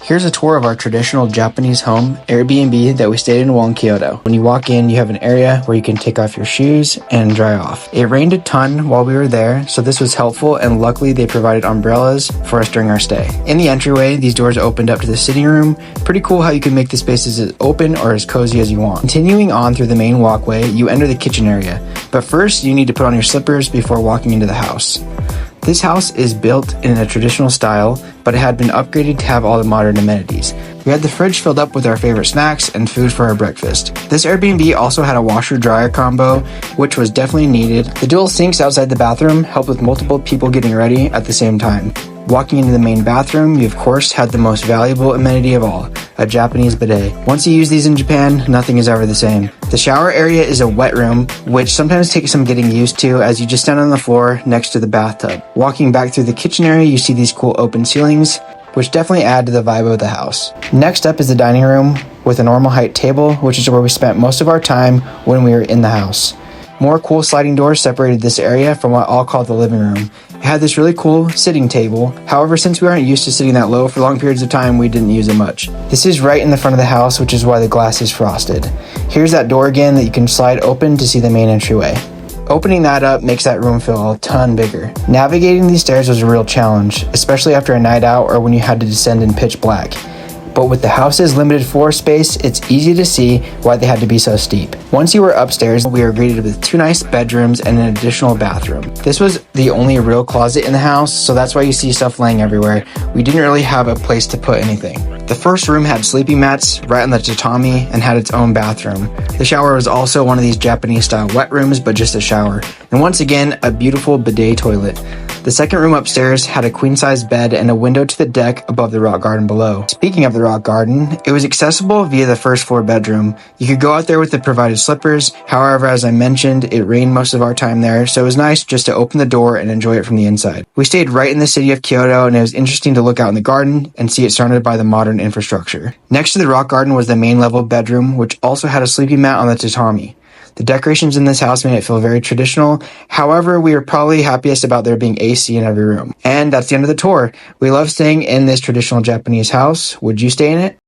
Here's a tour of our traditional Japanese home, Airbnb, that we stayed in while in Kyoto. When you walk in, you have an area where you can take off your shoes and dry off. It rained a ton while we were there, so this was helpful, and luckily they provided umbrellas for us during our stay. In the entryway, these doors opened up to the sitting room. Pretty cool how you can make the spaces as open or as cozy as you want. Continuing on through the main walkway, you enter the kitchen area, but first you need to put on your slippers before walking into the house. This house is built in a traditional style, but it had been upgraded to have all the modern amenities. We had the fridge filled up with our favorite snacks and food for our breakfast. This Airbnb also had a washer-dryer combo, which was definitely needed. The dual sinks outside the bathroom helped with multiple people getting ready at the same time. Walking into the main bathroom, you of course had the most valuable amenity of all, a Japanese bidet. Once you use these in Japan, nothing is ever the same. The shower area is a wet room, which sometimes takes some getting used to as you just stand on the floor next to the bathtub. Walking back through the kitchen area, you see these cool open ceilings, which definitely add to the vibe of the house. Next up is the dining room with a normal height table, which is where we spent most of our time when we were in the house. More cool sliding doors separated this area from what I'll call the living room. It had this really cool sitting table. However, since we aren't used to sitting that low for long periods of time, we didn't use it much. This is right in the front of the house, which is why the glass is frosted. Here's that door again that you can slide open to see the main entryway. Opening that up makes that room feel a ton bigger. Navigating these stairs was a real challenge, especially after a night out or when you had to descend in pitch black. But with the house's limited floor space, it's easy to see why they had to be so steep. Once you were upstairs, we were greeted with 2 nice bedrooms and an additional bathroom. This was the only real closet in the house, so that's why you see stuff laying everywhere. We didn't really have a place to put anything. The first room had sleeping mats right on the tatami and had its own bathroom. The shower was also one of these Japanese style wet rooms, but just a shower. And once again, a beautiful bidet toilet. The second room upstairs had a queen-size bed and a window to the deck above the rock garden below. Speaking of the rock garden, it was accessible via the first floor bedroom. You could go out there with the provided slippers. However, as I mentioned, it rained most of our time there, so it was nice just to open the door and enjoy it from the inside. We stayed right in the city of Kyoto, and it was interesting to look out in the garden and see it surrounded by the modern infrastructure. Next to the rock garden was the main level bedroom, which also had a sleeping mat on the tatami. The decorations in this house made it feel very traditional. However, we were probably happiest about there being AC in every room. And that's the end of the tour. We love staying in this traditional Japanese house. Would you stay in it?